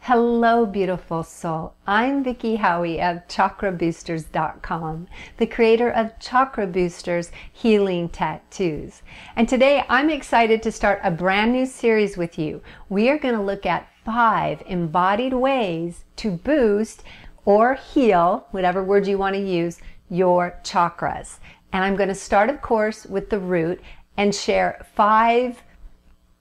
Hello, beautiful soul. I'm Vicki Howie of ChakraBoosters.com, the creator of Chakra Boosters Healing Tattoos. And today I'm excited to start a brand new series with you. We are going to look at 5 embodied ways to boost or heal, whatever word you want to use, your chakras. And I'm going to start, of course, with the root and share 5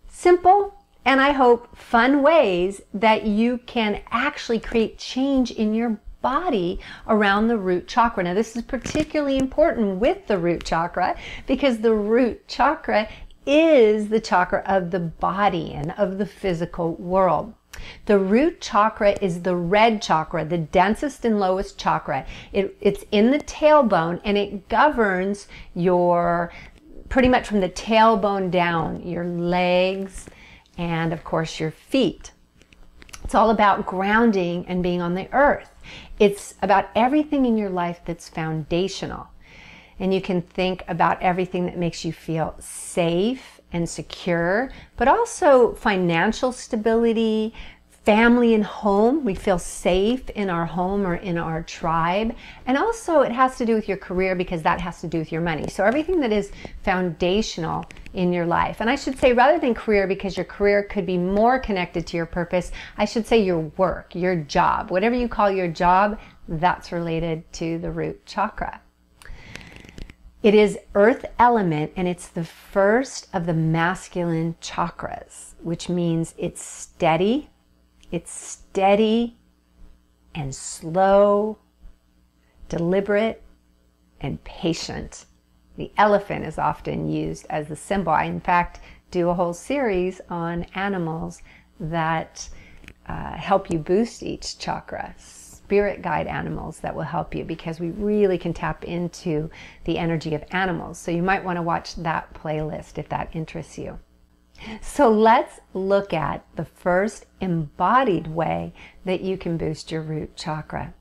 simple and I hope fun ways that you can actually create change in your body around the root chakra. Now, this is particularly important with the root chakra because the root chakra is the chakra of the body and of the physical world. The root chakra is the red chakra, the densest and lowest chakra. It's in the tailbone and it governs your, pretty much from the tailbone down, your legs, and of course your feet. It's all about grounding and being on the earth. It's about everything in your life that's foundational. And you can think about everything that makes you feel safe and secure, but also financial stability, family and home. We feel safe in our home or in our tribe. And also it has to do with your career because that has to do with your money. So everything that is foundational in your life. And I should say rather than career, because your career could be more connected to your purpose, I should say your work, your job. Whatever you call your job, that's related to the root chakra. It is earth element and it's the first of the masculine chakras, which means it's steady and slow, deliberate and patient. The elephant is often used as the symbol. I, in fact, do a whole series on animals that help you boost each chakra. Spirit guide animals that will help you because we really can tap into the energy of animals. So you might want to watch that playlist if that interests you. So let's look at the first embodied way that you can boost your root chakra.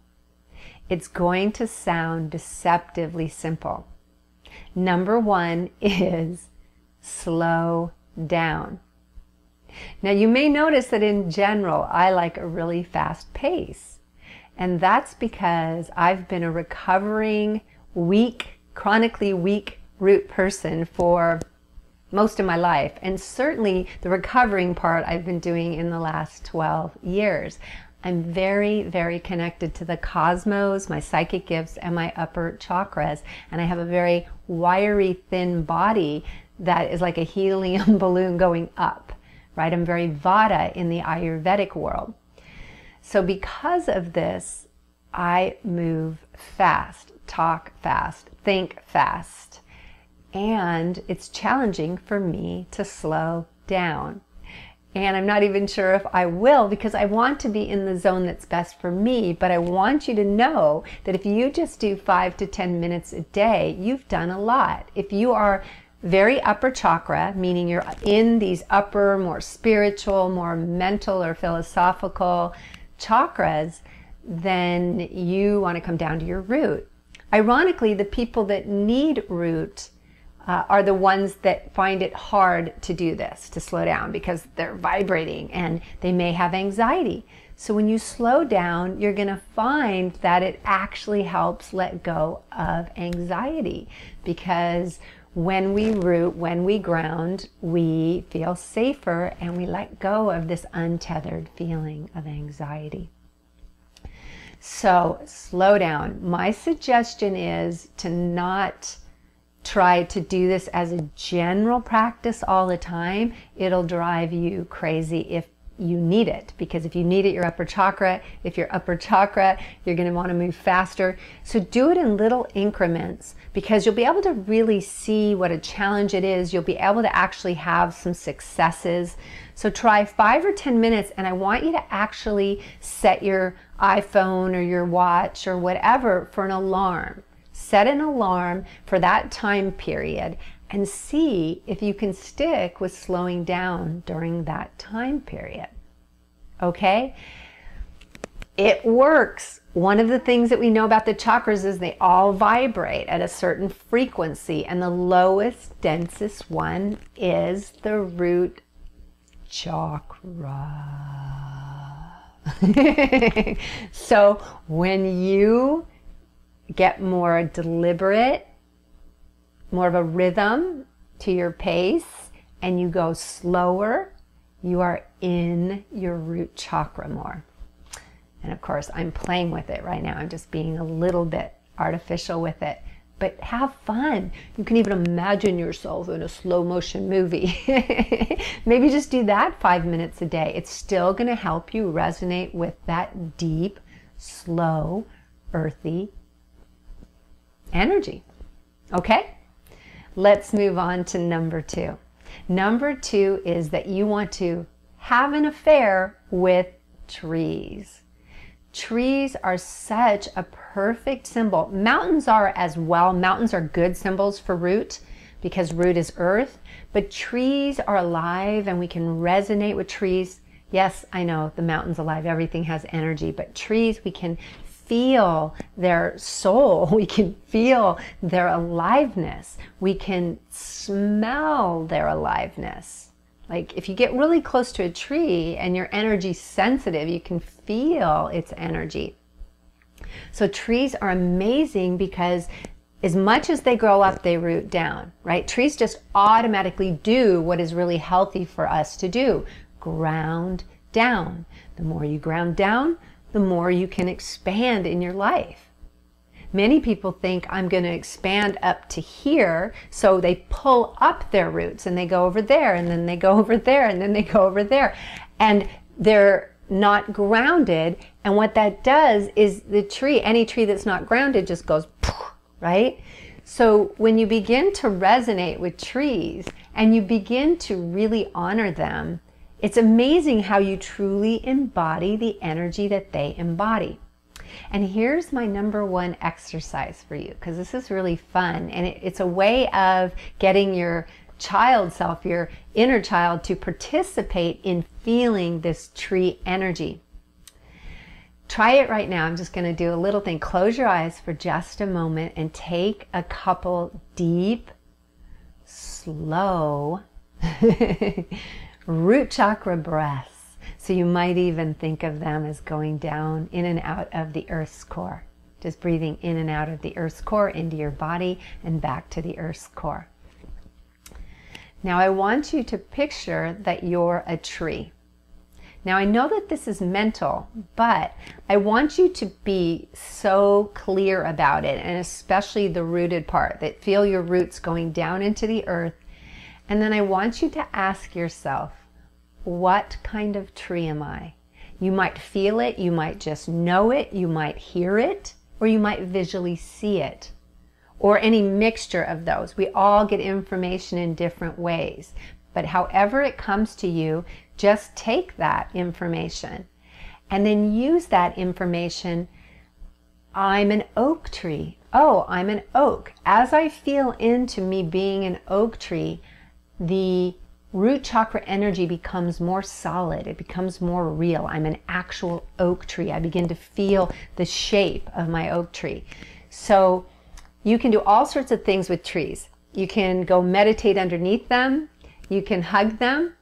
It's going to sound deceptively simple. Number 1 is slow down. Now you may notice that in general, I like a really fast pace. And that's because I've been a recovering, weak, chronically weak root person for most of my life. And certainly the recovering part I've been doing in the last 12 years. I'm very, very connected to the cosmos, my psychic gifts, and my upper chakras. And I have a very wiry, thin body that is like a helium balloon going up, right? I'm very Vata in the Ayurvedic world. So because of this, I move fast, talk fast, think fast. And it's challenging for me to slow down. And I'm not even sure if I will because I want to be in the zone that's best for me, but I want you to know that if you just do 5 to 10 minutes a day, you've done a lot. If you are very upper chakra, meaning you're in these upper, more spiritual, more mental or philosophical chakras, then you want to come down to your root. Ironically, the people that need root are the ones that find it hard to do this, to slow down, because they're vibrating and they may have anxiety. So when you slow down, you're going to find that it actually helps let go of anxiety, because when we root, when we ground, we feel safer and we let go of this untethered feeling of anxiety. So slow down. My suggestion is to not try to do this as a general practice all the time. It'll drive you crazy if you need it, because if you need it, your upper chakra. If you're upper chakra, you're going to want to move faster. So do it in little increments because you'll be able to really see what a challenge it is. You'll be able to actually have some successes. So try 5 or 10 minutes, and I want you to actually set your iPhone or your watch or whatever for an alarm. Set an alarm for that time period and see if you can stick with slowing down during that time period. Okay? It works. One of the things that we know about the chakras is they all vibrate at a certain frequency, and the lowest, densest one is the root chakra. So when you get more deliberate, more of a rhythm to your pace, and you go slower, you are in your root chakra more. And of course, I'm playing with it right now. I'm just being a little bit artificial with it. But have fun. You can even imagine yourself in a slow motion movie. Maybe just do that 5 minutes a day. It's still going to help you resonate with that deep, slow, earthy energy. Okay? Let's move on to number 2. Number 2 is that you want to have an affair with trees. Trees are such a perfect symbol. Mountains are as well. Mountains are good symbols for root because root is earth, but trees are alive and we can resonate with trees. Yes, I know the mountain's alive. Everything has energy, but trees, we can feel their soul. We can feel their aliveness. We can smell their aliveness. Like if you get really close to a tree and you're energy sensitive, you can feel its energy. So trees are amazing because as much as they grow up, they root down, right? Trees just automatically do what is really healthy for us to do. Ground down. The more you ground down, the more you can expand in your life. Many people think I'm going to expand up to here, so they pull up their roots and they go over there and then they go over there and then they go over there. And they're not grounded. And what that does is the tree, any tree that's not grounded just goes, right? So when you begin to resonate with trees and you begin to really honor them, it's amazing how you truly embody the energy that they embody. And here's my number 1 exercise for you, because this is really fun. And it's a way of getting your child self, your inner child, to participate in feeling this tree energy. Try it right now. I'm just going to do a little thing. Close your eyes for just a moment and take a couple deep, slow root chakra breaths. So you might even think of them as going down in and out of the earth's core. Just breathing in and out of the earth's core into your body and back to the earth's core. Now I want you to picture that you're a tree. Now I know that this is mental, but I want you to be so clear about it, and especially the rooted part, that feel your roots going down into the earth. And then I want you to ask yourself, what kind of tree am I? You might feel it, you might just know it, you might hear it, or you might visually see it, or any mixture of those. We all get information in different ways, but however it comes to you, just take that information and then use that information. I'm an oak tree. Oh, I'm an oak. As I feel into me being an oak tree, the root chakra energy becomes more solid. It becomes more real. I'm an actual oak tree. I begin to feel the shape of my oak tree. So you can do all sorts of things with trees. You can go meditate underneath them. You can hug them.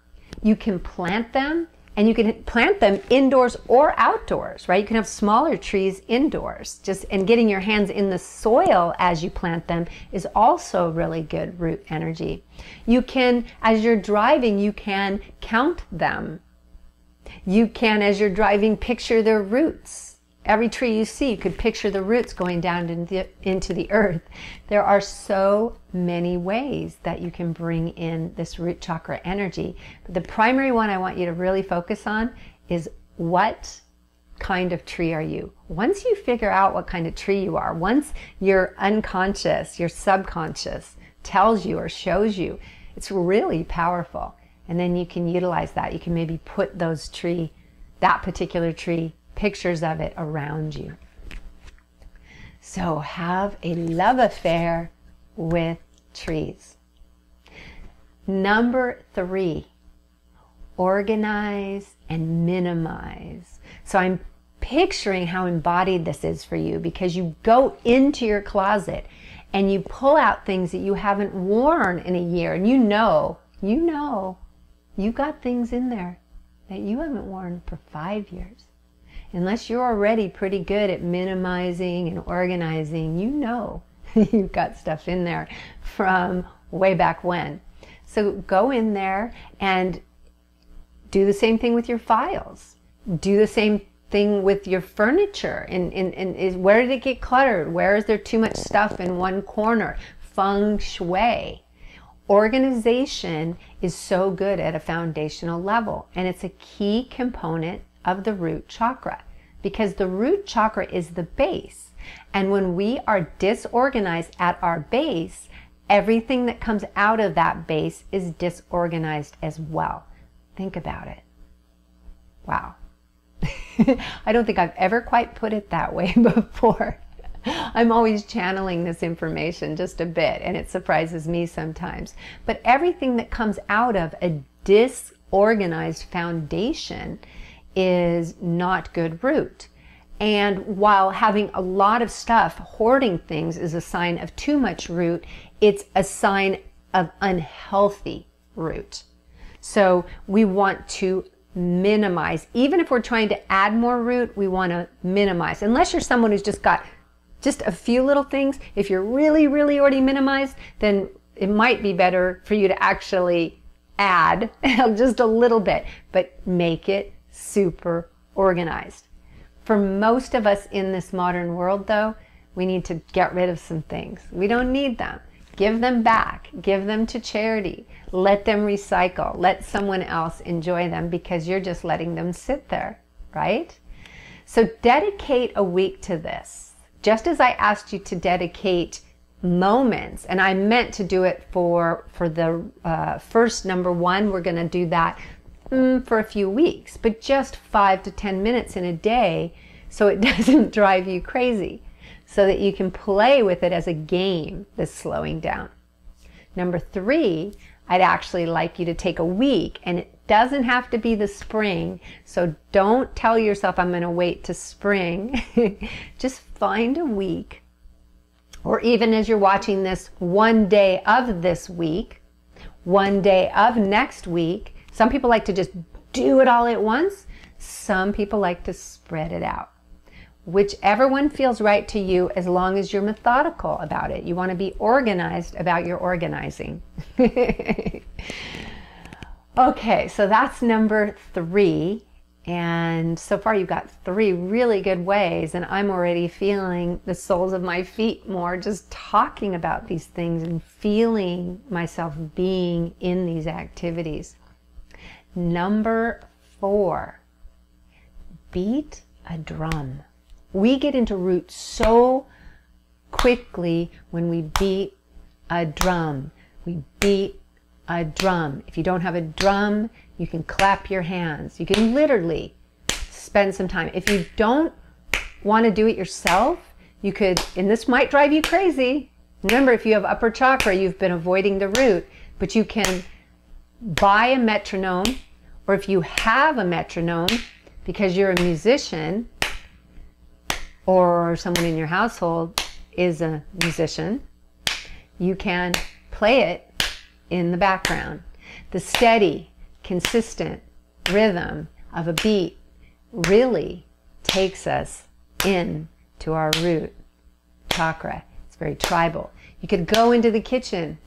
You can plant them. And you can plant them indoors or outdoors, right? You can have smaller trees indoors. And getting your hands in the soil as you plant them is also really good root energy. You can, as you're driving, you can count them. You can, as you're driving, picture their roots. Every tree you see, you could picture the roots going down into the earth. There are so many ways that you can bring in this root chakra energy. But the primary one I want you to really focus on is, what kind of tree are you? Once you figure out what kind of tree you are, once your unconscious, your subconscious tells you or shows you, it's really powerful. And then you can utilize that. You can maybe put that particular tree, pictures of it around you. So have a love affair with trees. Number 3, organize and minimize. So I'm picturing how embodied this is for you, because you go into your closet and you pull out things that you haven't worn in a year, and you know you've got things in there that you haven't worn for 5 years. unless you're already pretty good at minimizing and organizing, you know you've got stuff in there from way back when. So go in there and do the same thing with your files. Do the same thing with your furniture. And where did it get cluttered? Where is there too much stuff in one corner? Feng Shui. Organization is so good at a foundational level, and it's a key component of the root chakra, because the root chakra is the base. And when we are disorganized at our base, everything that comes out of that base is disorganized as well. Think about it. Wow. I don't think I've ever quite put it that way before. I'm always channeling this information just a bit, and it surprises me sometimes. But everything that comes out of a disorganized foundation is not good root. And while having a lot of stuff, hoarding things, is a sign of too much root, it's a sign of unhealthy root. So we want to minimize. Even if we're trying to add more root, we want to minimize. Unless you're someone who's just got just a few little things. If you're really, really already minimized, then it might be better for you to actually add just a little bit, but make it super organized. For most of us in this modern world, though, we need to get rid of some things. We don't need them. Give them back. Give them to charity. Let them recycle. Let someone else enjoy them, because you're just letting them sit there, right? So dedicate a week to this. Just as I asked you to dedicate moments, and I meant to do it for the first number one, we're going to do that for a few weeks, but just 5 to 10 minutes in a day, so it doesn't drive you crazy, so that you can play with it as a game, this slowing down. Number 3, I'd actually like you to take a week, and it doesn't have to be the spring, so don't tell yourself I'm going to wait to spring. Just find a week, or even as you're watching this, one day of this week, one day of next week. Some people like to just do it all at once. Some people like to spread it out. Whichever one feels right to you, as long as you're methodical about it. You want to be organized about your organizing. Okay, so that's number 3. And so far you've got 3 really good ways, and I'm already feeling the soles of my feet more just talking about these things and feeling myself being in these activities. Number 4, beat a drum. We get into root so quickly when we beat a drum. We beat a drum. If you don't have a drum, you can clap your hands. You can literally spend some time. If you don't want to do it yourself, you could, and this might drive you crazy. Remember, if you have upper chakra, you've been avoiding the root, but you can buy a metronome, or if you have a metronome, because you're a musician, or someone in your household is a musician, you can play it in the background. The steady, consistent rhythm of a beat really takes us into our root chakra. It's very tribal. You could go into the kitchen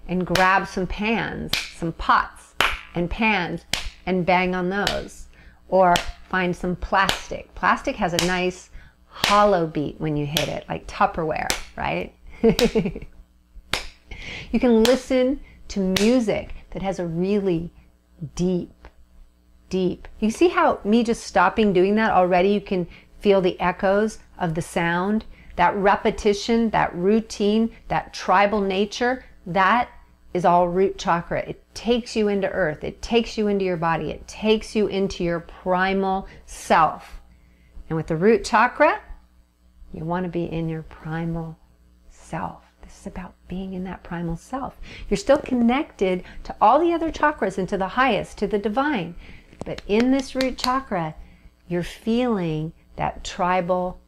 and grab some pans, some pots and pans, and bang on those. Or find some plastic. Plastic has a nice hollow beat when you hit it, like Tupperware, right? You can listen to music that has a really deep. You see how me just stopping doing that already, you can feel the echoes of the sound, that repetition, that routine, that tribal nature, that is all root chakra. It takes you into earth. It takes you into your body. It takes you into your primal self. And with the root chakra, you want to be in your primal self. This is about being in that primal self. You're still connected to all the other chakras and to the highest, to the divine. But in this root chakra, you're feeling that tribal,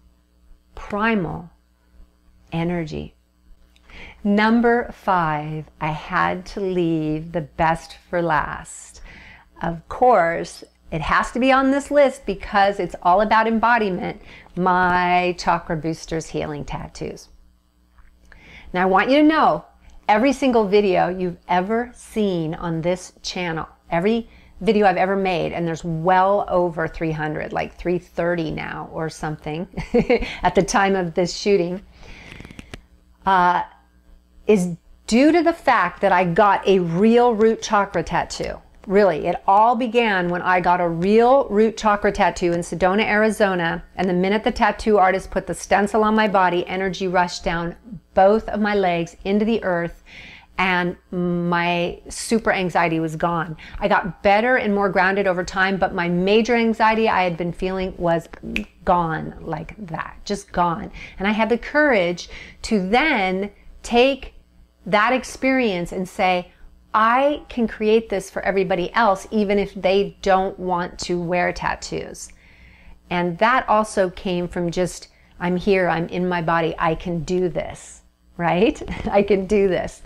primal energy. Number 5, I had to leave the best for last. Of course, it has to be on this list because it's all about embodiment, my Chakra Boosters Healing Tattoos. Now I want you to know, every single video you've ever seen on this channel, every video I've ever made, and there's well over 300, like 330 now or something at the time of this shooting, is due to the fact that I got a real root chakra tattoo. Really, it all began when I got a real root chakra tattoo in Sedona, Arizona, and the minute the tattoo artist put the stencil on my body, energy rushed down both of my legs into the earth, and my super anxiety was gone. I got better and more grounded over time, but my major anxiety I had been feeling was gone like that, just gone. And I had the courage to then take that experience and say, I can create this for everybody else, even if they don't want to wear tattoos. And that also came from just, I'm here, I'm in my body, I can do this, right? I can do this.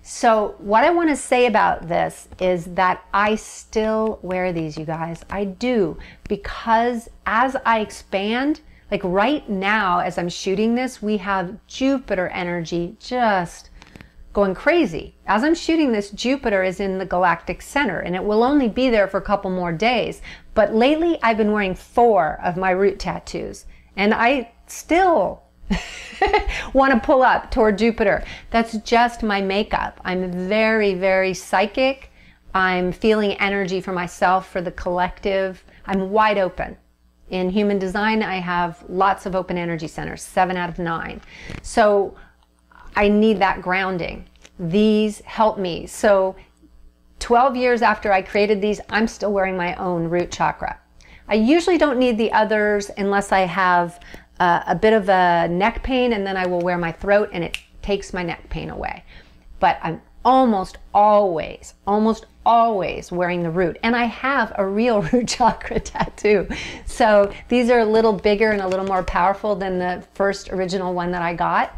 So what I want to say about this is that I still wear these, you guys. I do, because as I expand, like right now as I'm shooting this, we have Jupiter energy just going crazy. As I'm shooting this, Jupiter is in the galactic center, and it will only be there for a couple more days. But lately I've been wearing 4 of my root tattoos, and I still want to pull up toward Jupiter. That's just my makeup. I'm very, very psychic. I'm feeling energy for myself, for the collective. I'm wide open. In human design, I have lots of open energy centers, 7 out of 9. So I need that grounding. These help me. So 12 years after I created these, I'm still wearing my own root chakra. I usually don't need the others unless I have a bit of a neck pain, and then I will wear my throat and it takes my neck pain away. But I'm almost always wearing the root. And I have a real root chakra tattoo. So these are a little bigger and a little more powerful than the first original one that I got.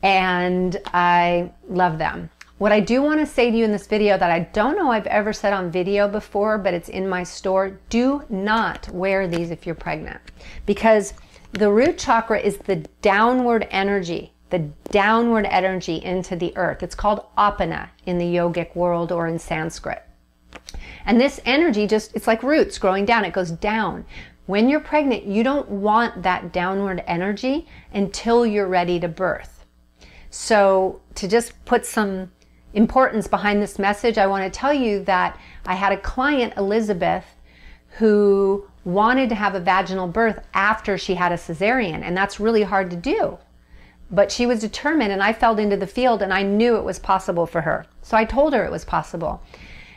And I love them. What I do want to say to you in this video that I don't know I've ever said on video before, but it's in my store, do not wear these if you're pregnant, because the root chakra is the downward energy into the earth. It's called apana in the yogic world or in Sanskrit. And this energy it's like roots growing down, it goes down. When you're pregnant, you don't want that downward energy until you're ready to birth. So to just put some importance behind this message, I want to tell you that I had a client, Elizabeth, who wanted to have a vaginal birth after she had a cesarean, and that's really hard to do. But she was determined, and I fell into the field, and I knew it was possible for her. So I told her it was possible.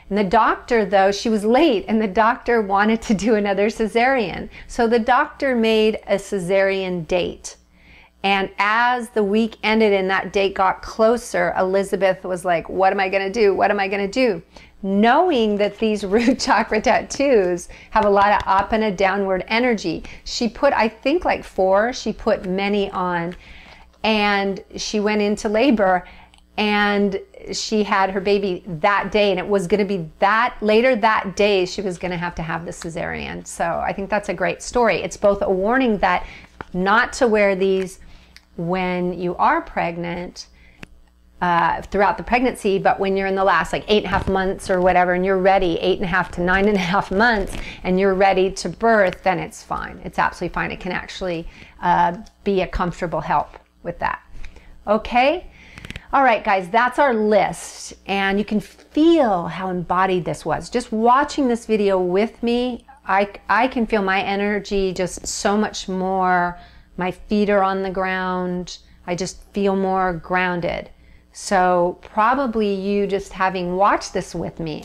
And the doctor, though, she was late, and the doctor wanted to do another cesarean. So the doctor made a cesarean date. And as the week ended and that date got closer, Elizabeth was like, what am I going to do? What am I going to do? Knowing that these root chakra tattoos have a lot of apana downward energy, she put, I think like 4, she put many on, and she went into labor, and she had her baby that day, and it was going to be later that day she was going to have the cesarean. So I think that's a great story. It's both a warning that not to wear these when you are pregnant, throughout the pregnancy, but when you're in the last like 8.5 months or whatever, and you're ready, 8.5 to 9.5 months, and you're ready to birth, then it's fine. It's absolutely fine. It can actually be a comfortable help with that. Okay? All right, guys, that's our list, and you can feel how embodied this was. Just watching this video with me, I can feel my energy just so much more. My feet are on the ground. I just feel more grounded. So probably you, just having watched this with me,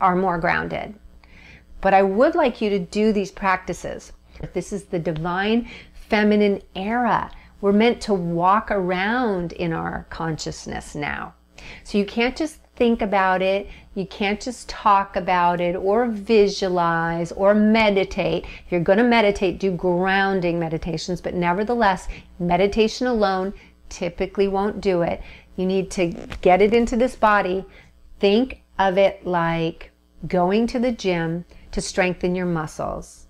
are more grounded. But I would like you to do these practices. This is the divine feminine era. We're meant to walk around in our consciousness now. So you can't just think about it. You can't just talk about it or visualize or meditate. If you're going to meditate, do grounding meditations, but nevertheless, meditation alone typically won't do it. You need to get it into this body. Think of it like going to the gym. to strengthen your muscles.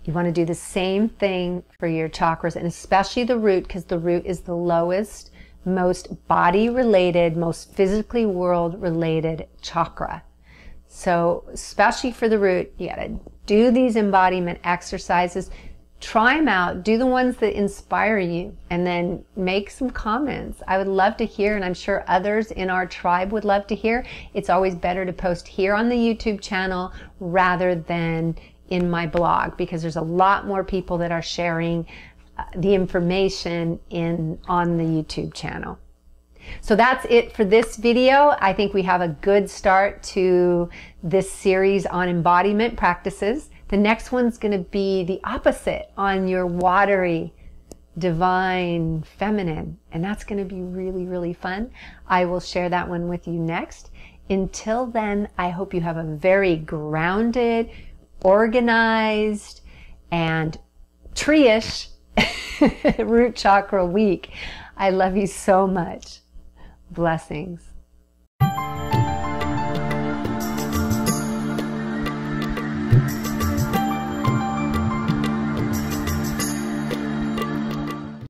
You want to do the same thing for your chakras, and especially the root, because the root is the lowest, most body-related, most physically world-related chakra. So especially for the root, you got to do these embodiment exercises. Try them out. Do the ones that inspire you, and then make some comments. I would love to hear, and I'm sure others in our tribe would love to hear. It's always better to post here on the YouTube channel rather than in my blog, because there's a lot more people that are sharing the information on the YouTube channel. So that's it for this video. I think we have a good start to this series on embodiment practices. The next one's going to be the opposite, on your watery, divine, feminine, and that's going to be really, really fun. I will share that one with you next. Until then, I hope you have a very grounded, organized, and tree-ish root chakra week. I love you so much. Blessings.